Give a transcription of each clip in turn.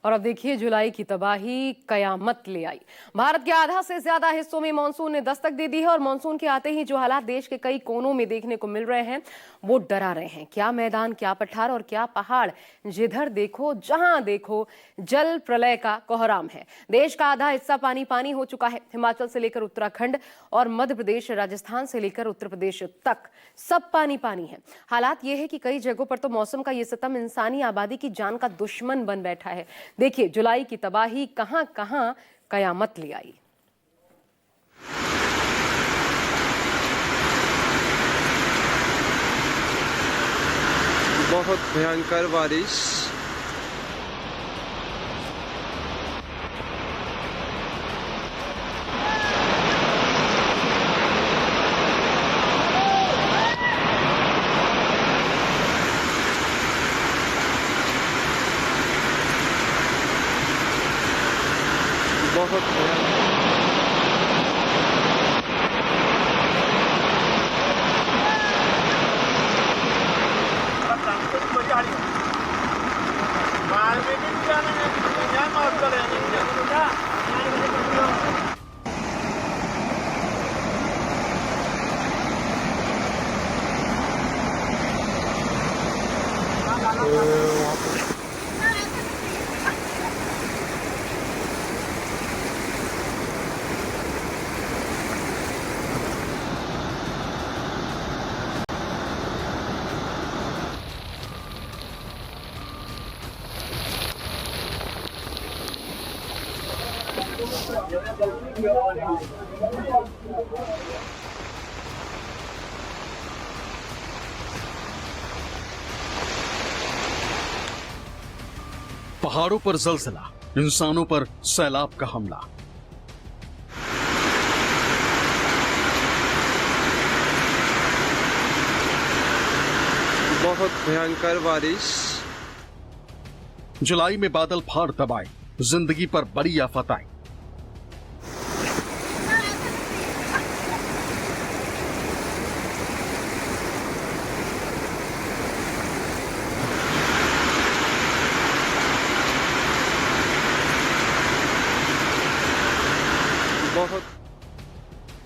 और अब देखिए जुलाई की तबाही कयामत ले आई। भारत के आधा से ज्यादा हिस्सों में मानसून ने दस्तक दे दी है और मानसून के आते ही जो हालात देश के कई कोनों में देखने को मिल रहे हैं वो डरा रहे हैं। क्या मैदान, क्या पठार और क्या पहाड़, जिधर देखो जहां देखो जल प्रलय का कोहराम है। देश का आधा हिस्सा पानी पानी हो चुका है। हिमाचल से लेकर उत्तराखंड और मध्य प्रदेश, राजस्थान से लेकर उत्तर प्रदेश तक सब पानी पानी है। हालात ये है कि कई जगहों पर तो मौसम का ये सितम इंसानी आबादी की जान का दुश्मन बन बैठा है। देखिए जुलाई की तबाही कहां कहां कयामत ले आई। बहुत भयंकर बारिश। बहुत भयंकर। पहाड़ों पर जलजला, इंसानों पर सैलाब का हमला। बहुत भयंकर बारिश। जुलाई में बादल फाड़ दबाए, जिंदगी पर बड़ी आफत आई।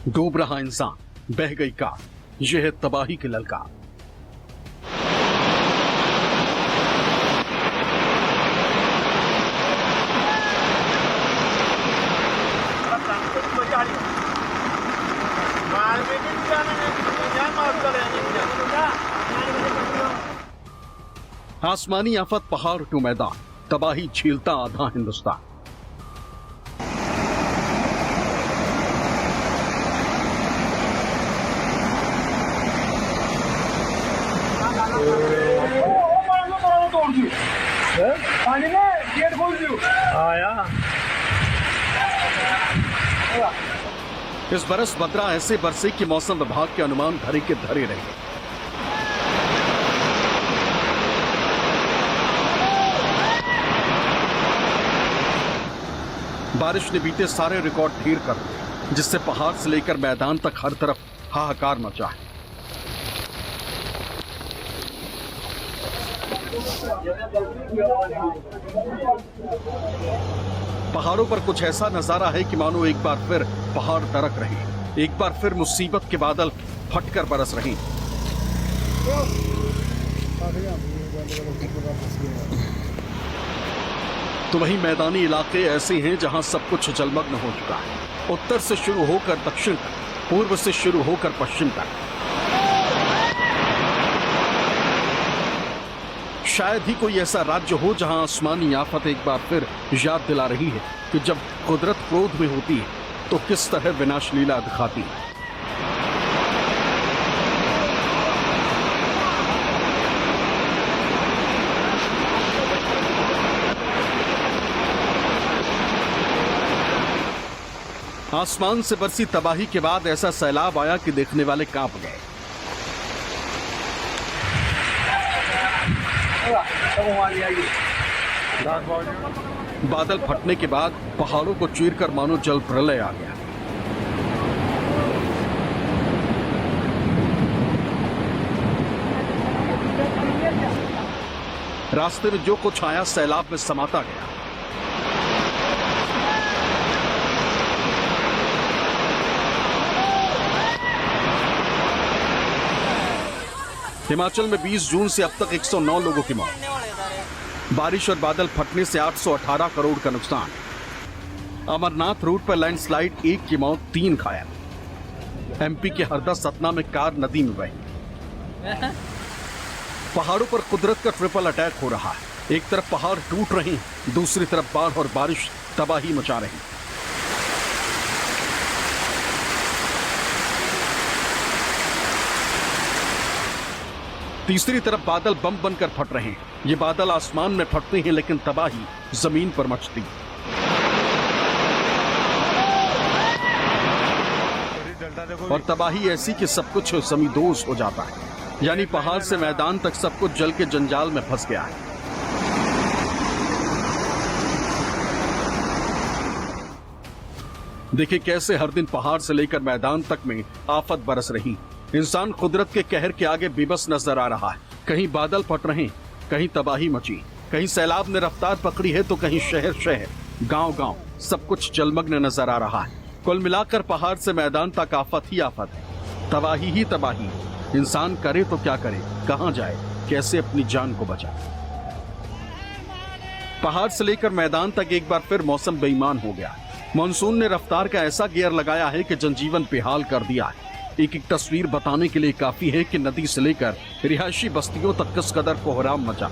डूब रहा इंसान, बह गई कार, यह है तबाही की ललकार। आसमानी आफत पहाड़ टू मैदान, तबाही झीलता आधा हिंदुस्तान। पानी में गेट खोल दियो। इस बरस बदरा ऐसे बरसे कि मौसम विभाग के अनुमान धरे के धरे रहे। बारिश ने बीते सारे रिकॉर्ड ढीर कर दिए, जिससे पहाड़ से लेकर मैदान तक हर तरफ हाहाकार मचा है। पहाड़ों पर कुछ ऐसा नजारा है कि मानो एक बार फिर पहाड़ दरक रहे, एक बार फिर मुसीबत के बादल फटकर बरस रहे। तो वहीं मैदानी इलाके ऐसे हैं जहां सब कुछ जलमग्न हो चुका है। उत्तर से शुरू होकर दक्षिण तक, पूर्व से शुरू होकर पश्चिम तक। शायद ही कोई ऐसा राज्य हो जहां आसमानी आफत एक बार फिर याद दिला रही है कि जब कुदरत क्रोध में होती है तो किस तरह विनाश लीला दिखाती है। आसमान से बरसी तबाही के बाद ऐसा सैलाब आया कि देखने वाले कांप गए। बादल फटने के बाद पहाड़ों को चीरकर मानो जल प्रलय आ गया। रास्ते में जो कुछ आया सैलाब में समाता गया। हिमाचल में 20 जून से अब तक 109 लोगों की मौत। बारिश और बादल फटने से 818 करोड़ का नुकसान। अमरनाथ रूट पर लैंडस्लाइड, 1 की मौत, 3 घायल। एमपी के हरदा सतना में कार नदी में बही। पहाड़ों पर कुदरत का ट्रिपल अटैक हो रहा है। एक तरफ पहाड़ टूट रहे हैं, दूसरी तरफ बाढ़ और बारिश तबाही मचा रही। तीसरी तरफ बादल बम बनकर फट रहे हैं। ये बादल आसमान में फटते हैं लेकिन तबाही जमीन पर मचती। और तबाही ऐसी कि सब कुछ जमींदोज हो जाता है, यानी पहाड़ से मैदान तक सब कुछ जल के जंजाल में फंस गया है। देखिए कैसे हर दिन पहाड़ से लेकर मैदान तक में आफत बरस रही। इंसान कुदरत के कहर के आगे बेबस नजर आ रहा है। कहीं बादल फट रहे, कहीं तबाही मची, कहीं सैलाब ने रफ्तार पकड़ी है तो कहीं शहर शहर, गांव गांव सब कुछ जलमग्न नजर आ रहा है। कुल मिलाकर पहाड़ से मैदान तक आफत ही आफत है, तबाही ही तबाही। इंसान करे तो क्या करे, कहां जाए, कैसे अपनी जान को बचाए। पहाड़ से लेकर मैदान तक एक बार फिर मौसम बेईमान हो गया। मानसून ने रफ्तार का ऐसा गियर लगाया है कि जनजीवन बेहाल कर दिया है। एक एक तस्वीर बताने के लिए काफी है कि नदी से लेकर रिहायशी बस्तियों तक किस कदर कोहराम मचा।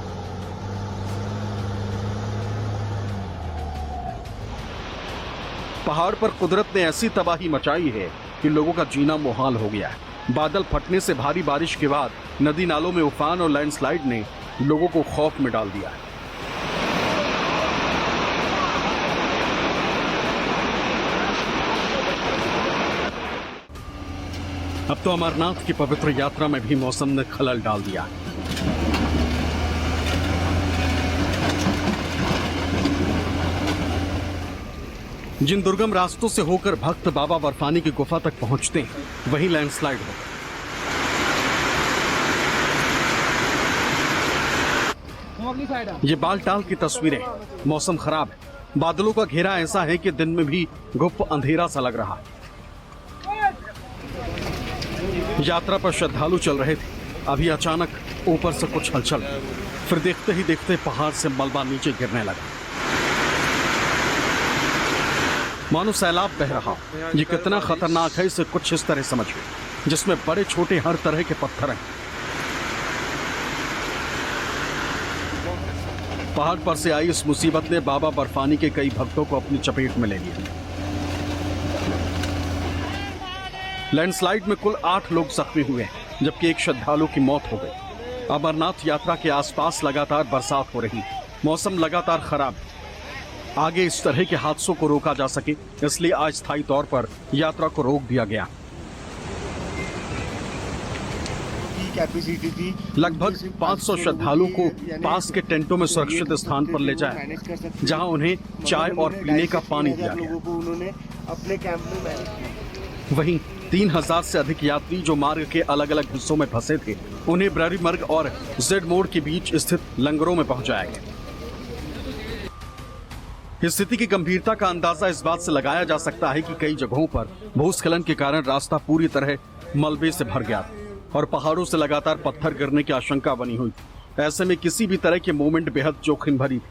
पहाड़ पर कुदरत ने ऐसी तबाही मचाई है कि लोगों का जीना मुहाल हो गया है। बादल फटने से भारी बारिश के बाद नदी नालों में उफान और लैंडस्लाइड ने लोगों को खौफ में डाल दिया है। अब तो अमरनाथ की पवित्र यात्रा में भी मौसम ने खलल डाल दिया। जिन दुर्गम रास्तों से होकर भक्त बाबा बर्फानी की गुफा तक पहुंचते हैं, वहीं लैंडस्लाइड हो गया। ये बालटाल की तस्वीरें। मौसम खराब है, बादलों का घेरा ऐसा है कि दिन में भी गुप्त अंधेरा सा लग रहा है। यात्रा पर श्रद्धालु चल रहे थे, अभी अचानक ऊपर से कुछ हलचल, फिर देखते ही देखते पहाड़ से मलबा नीचे गिरने लगा। मानो सैलाब बह रहा। ये कितना खतरनाक है इसे कुछ इस तरह समझिए, जिसमें बड़े छोटे हर तरह के पत्थर हैं। पहाड़ पर से आई इस मुसीबत ने बाबा बर्फानी के कई भक्तों को अपनी चपेट में ले लिया। लैंडस्लाइड में कुल 8 लोग जख्मी हुए हैं, जबकि एक श्रद्धालु की मौत हो गई। अमरनाथ यात्रा के आसपास लगातार बरसात हो रही, मौसम लगातार खराब है। आगे इस तरह के हादसों को रोका जा सके, इसलिए अस्थायी तौर पर यात्रा को रोक दिया गया। कैपेसिटी थी लगभग 500 श्रद्धालुओं को पास के टेंटों में सुरक्षित स्थान पर ले जाया, जहां उन्हें चाय और पीने का पानी दिया गया। उन्होंने अपने कैंप में मैनेज किया। वहीं 3000 से अधिक यात्री जो मार्ग के अलग अलग हिस्सों में फंसे थे, उन्हें ब्ररीमर्ग और जेड मोड़ के बीच स्थित लंगरों में पहुंचाया गया। इस स्थिति की गंभीरता का अंदाजा इस बात से लगाया जा सकता है कि कई जगहों पर भूस्खलन के कारण रास्ता पूरी तरह मलबे से भर गया और पहाड़ों से लगातार पत्थर गिरने की आशंका बनी हुई। ऐसे में किसी भी तरह की मूवमेंट बेहद जोखिम भरी थी।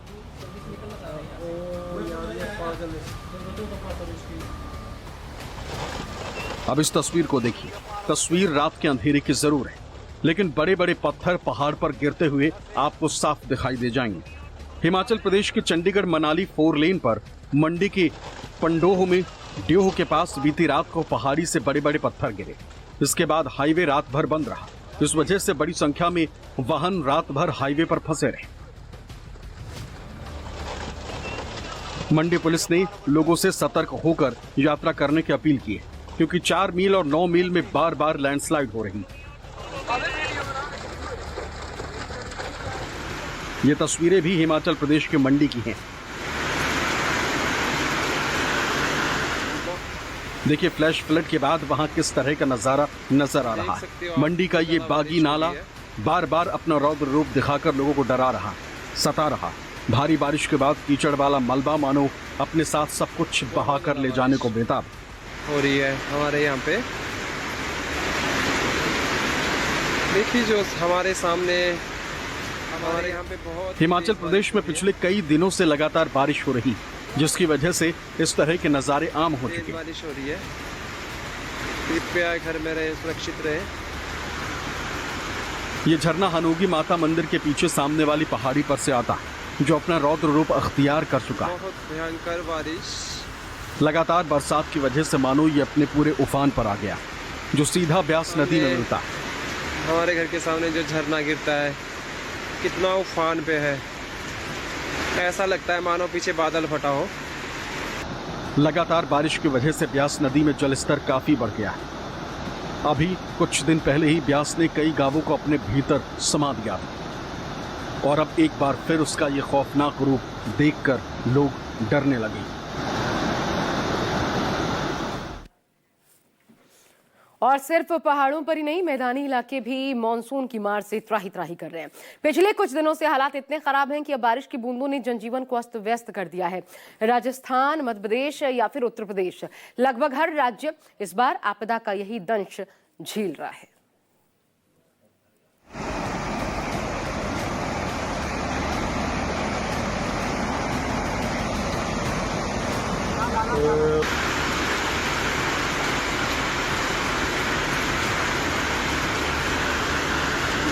अब इस तस्वीर को देखिए। तस्वीर रात के अंधेरे की जरूर है, लेकिन बड़े बड़े पत्थर पहाड़ पर गिरते हुए आपको साफ दिखाई दे जाएंगे। हिमाचल प्रदेश के चंडीगढ़ मनाली 4 लेन पर मंडी के पंडोह में ड्योह के पास बीती रात को पहाड़ी से बड़े बड़े पत्थर गिरे। इसके बाद हाईवे रात भर बंद रहा। इस वजह से बड़ी संख्या में वाहन रात भर हाईवे पर फंसे रहे। मंडी पुलिस ने लोगों से सतर्क होकर यात्रा करने की अपील की है, क्योंकि 4 मील और 9 मील में बार बार लैंडस्लाइड हो रही। ये तस्वीरें भी हिमाचल प्रदेश के मंडी की हैं। देखिए फ्लैश फ्लड के बाद वहां किस तरह का नजारा नजर आ रहा है। मंडी का ये बागी नाला बार बार अपना रौद्र रूप दिखाकर लोगों को डरा रहा, सता रहा। भारी बारिश के बाद कीचड़ वाला मलबा मानो अपने साथ सब कुछ बहाकर ले जाने को बेताब हो रही है हमारे यहाँ पे। देखिए जो हमारे सामने हमारे यहाँ पे बहुत हिमाचल प्रदेश में पिछले कई दिनों से लगातार बारिश हो रही, जिसकी वजह से इस तरह के नज़ारे आम हो तेज चुके। बारिश हो रही है। कृपया घर में रहे, सुरक्षित रहे। ये झरना हनोगी माता मंदिर के पीछे सामने वाली पहाड़ी पर से आता है, जो अपना रौद्र रूप अख्तियार कर चुका है। बहुत भयंकर बारिश। लगातार बरसात की वजह से मानो ये अपने पूरे उफान पर आ गया, जो सीधा ब्यास नदी में मिलता है। हमारे घर के सामने जो झरना गिरता है कितना उफान पे है, ऐसा लगता है मानो पीछे बादल फटा हो। लगातार बारिश की वजह से ब्यास नदी में जलस्तर काफी बढ़ गया है। अभी कुछ दिन पहले ही ब्यास ने कई गांवों को अपने भीतर समा दिया और अब एक बार फिर उसका ये खौफनाक रूप देखकर लोग डरने लगे। और सिर्फ पहाड़ों पर ही नहीं, मैदानी इलाके भी मॉनसून की मार से त्राही त्राही कर रहे हैं। पिछले कुछ दिनों से हालात इतने खराब हैं कि अब बारिश की बूंदों ने जनजीवन को अस्त व्यस्त कर दिया है। राजस्थान, मध्य प्रदेश या फिर उत्तर प्रदेश, लगभग हर राज्य इस बार आपदा का यही दंश झेल रहा है।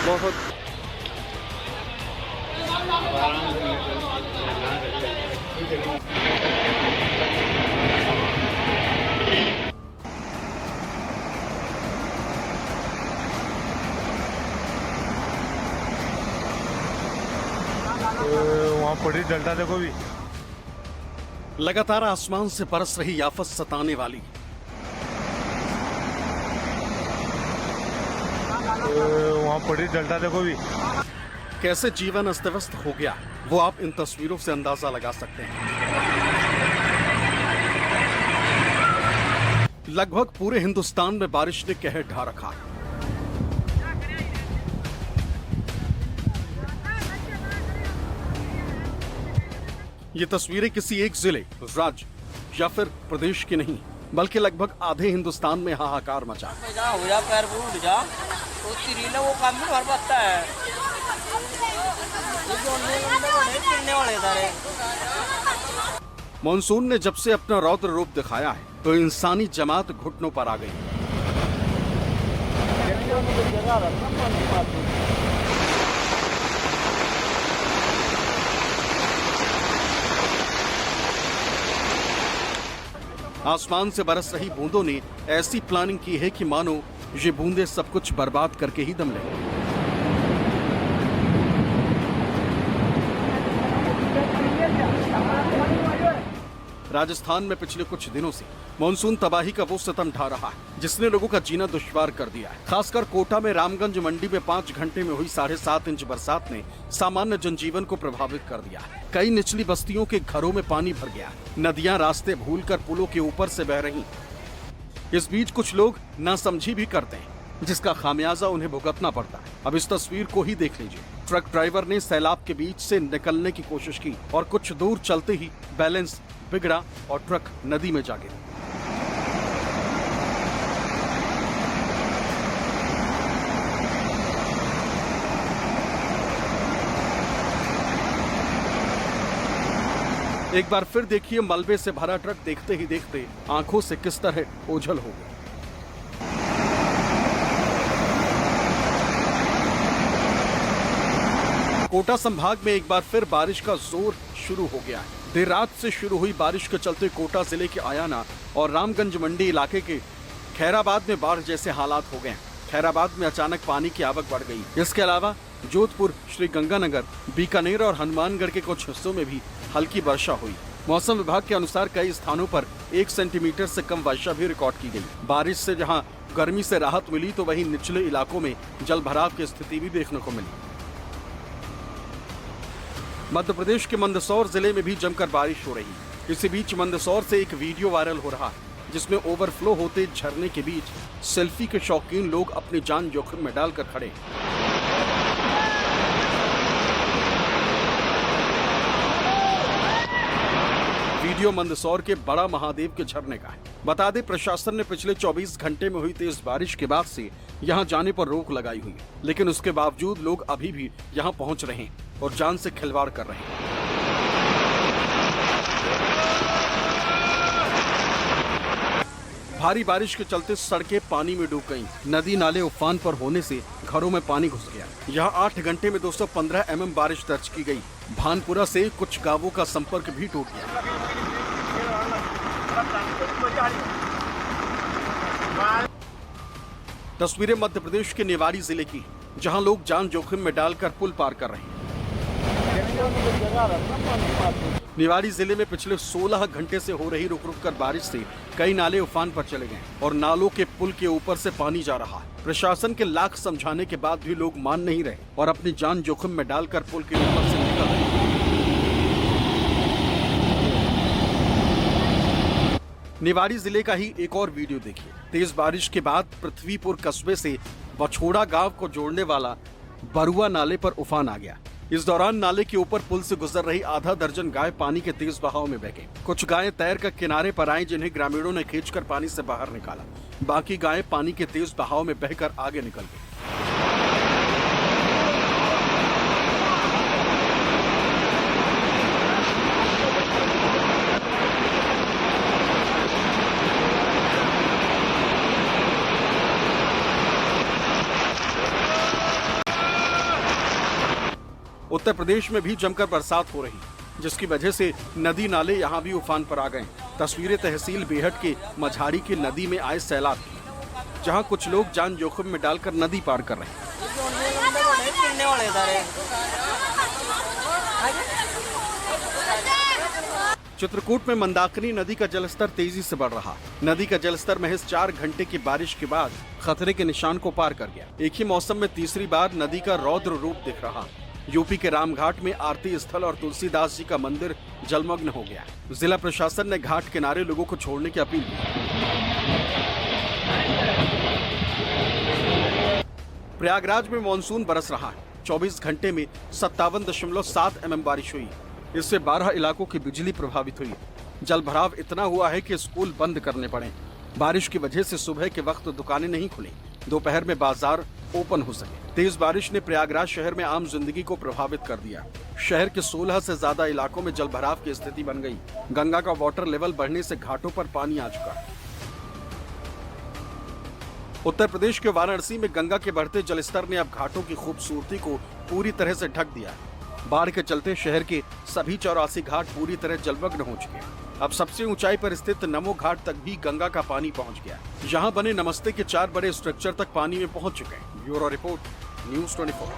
बहुत वहाँ पड़ी डलता देखो भी। लगातार आसमान से बरस रही आफत सताने वाली। वहाँ पड़ी डलता देखो भी। कैसे जीवन अस्त व्यस्त हो गया, वो आप इन तस्वीरों से अंदाजा लगा सकते हैं। लगभग पूरे हिंदुस्तान में बारिश ने कहर ढा रखा है। ये तस्वीरें किसी एक जिले, राज्य या फिर प्रदेश की नहीं, बल्कि लगभग आधे हिंदुस्तान में हाहाकार मचा। मॉनसून ने जब से अपना रौद्र रूप दिखाया है, तो इंसानी जमात घुटनों पर आ गई। आसमान से बरस रही बूंदों ने ऐसी प्लानिंग की है कि मानो ये बूंदे सब कुछ बर्बाद करके ही दम लें। राजस्थान में पिछले कुछ दिनों से मॉनसून तबाही का वो सितम ढा रहा है, जिसने लोगों का जीना दुश्वार कर दिया है। खासकर कोटा में रामगंज मंडी में 5 घंटे में हुई 7.5 इंच बरसात ने सामान्य जनजीवन को प्रभावित कर दिया है। कई निचली बस्तियों के घरों में पानी भर गया। नदियां रास्ते भूलकर पुलों के ऊपर से बह रही। इस बीच कुछ लोग नासमझी भी करते हैं, जिसका खामियाजा उन्हें भुगतना पड़ता है। अब इस तस्वीर को ही देख लीजिए। ट्रक ड्राइवर ने सैलाब के बीच से निकलने की कोशिश की और कुछ दूर चलते ही बैलेंस बिगड़ा और ट्रक नदी में जा गिरा। एक बार फिर देखिए, मलबे से भरा ट्रक देखते ही देखते आंखों से किस तरह ओझल हो गया। कोटा संभाग में एक बार फिर बारिश का जोर शुरू हो गया है। देर रात से शुरू हुई बारिश के चलते कोटा जिले के आयाना और रामगंज मंडी इलाके के खैराबाद में बाढ़ जैसे हालात हो गए हैं। खैराबाद में अचानक पानी की आवक बढ़ गई। इसके अलावा जोधपुर, श्री गंगानगर, बीकानेर और हनुमानगढ़ के कुछ हिस्सों में भी हल्की वर्षा हुई। मौसम विभाग के अनुसार कई स्थानों पर 1 सेंटीमीटर से कम वर्षा भी रिकॉर्ड की गई। बारिश से जहां गर्मी से राहत मिली, तो वहीं निचले इलाकों में जल भराव की स्थिति भी देखने को मिली। मध्य प्रदेश के मंदसौर जिले में भी जमकर बारिश हो रही। इसी बीच मंदसौर से एक वीडियो वायरल हो रहा है, जिसमें ओवरफ्लो होते झरने के बीच सेल्फी के शौकीन लोग अपनी जान जोखिम में डालकर खड़े। वीडियो मंदसौर के बड़ा महादेव के झरने का है। बता दें, प्रशासन ने पिछले 24 घंटे में हुई तेज बारिश के बाद से यहां जाने पर रोक लगाई हुई है, लेकिन उसके बावजूद लोग अभी भी यहां पहुंच रहे हैं और जान से खिलवाड़ कर रहे हैं। भारी बारिश के चलते सड़कें पानी में डूब गईं। नदी नाले उफान पर होने से घरों में पानी घुस गया। यहां 8 घंटे में 215 mm बारिश दर्ज की गई। भानपुरा से कुछ गांवों का संपर्क भी टूट गया। तस्वीरें मध्य प्रदेश के निवाड़ी जिले की, जहां लोग जान जोखिम में डालकर पुल पार कर रहे हैं। निवाड़ी जिले में पिछले 16 घंटे से हो रही रुक रुक कर बारिश से कई नाले उफान पर चले गए और नालों के पुल के ऊपर से पानी जा रहा है। प्रशासन के लाख समझाने के बाद भी लोग मान नहीं रहे और अपनी जान जोखिम में डालकर पुल के ऊपर से निकल रहे हैं। निवाड़ी जिले का ही एक और वीडियो देखिए। तेज बारिश के बाद पृथ्वीपुर कस्बे से बछोड़ा गांव को जोड़ने वाला बरुआ नाले पर उफान आ गया। इस दौरान नाले के ऊपर पुल से गुजर रही आधा दर्जन गाय पानी के तेज बहाव में बह गई। कुछ गायें तैर कर किनारे पर आईं, जिन्हें ग्रामीणों ने खींचकर पानी से बाहर निकाला। बाकी गायें पानी के तेज बहाव में बहकर आगे निकल गई। उत्तर प्रदेश में भी जमकर बरसात हो रही, जिसकी वजह से नदी नाले यहां भी उफान पर आ गए। तस्वीरें तहसील बेहट के मझाड़ी की नदी में आए सैलाब की, जहां कुछ लोग जान जोखिम में डालकर नदी पार कर रहे हैं। चित्रकूट में मंदाकिनी नदी का जलस्तर तेजी से बढ़ रहा है। नदी का जलस्तर महज 4 घंटे की बारिश के बाद खतरे के निशान को पार कर गया। एक ही मौसम में तीसरी बार नदी का रौद्र रूप दिख रहा। यूपी के रामघाट में आरती स्थल और तुलसीदास जी का मंदिर जलमग्न हो गया। जिला प्रशासन ने घाट किनारे लोगों को छोड़ने की अपील की। प्रयागराज में मानसून बरस रहा है। 24 घंटे में 57.7 mm बारिश हुई। इससे 12 इलाकों की बिजली प्रभावित हुई। जलभराव इतना हुआ है कि स्कूल बंद करने पड़े। बारिश की वजह से सुबह के वक्त दुकानें नहीं खुली, दोपहर में बाजार ओपन हो सके। तेज बारिश ने प्रयागराज शहर में आम जिंदगी को प्रभावित कर दिया। शहर के 16 से ज्यादा इलाकों में जलभराव की स्थिति बन गई। गंगा का वाटर लेवल बढ़ने से घाटों पर पानी आ चुका है। उत्तर प्रदेश के वाराणसी में गंगा के बढ़ते जलस्तर ने अब घाटों की खूबसूरती को पूरी तरह से ढक दिया है। बाढ़ के चलते शहर के सभी 84 घाट पूरी तरह जलमग्न हो चुके हैं। अब सबसे ऊंचाई पर स्थित नमो घाट तक भी गंगा का पानी पहुंच गया। यहाँ बने नमस्ते के 4 बड़े स्ट्रक्चर तक पानी में पहुंच चुके हैं। Bureau report, news 24।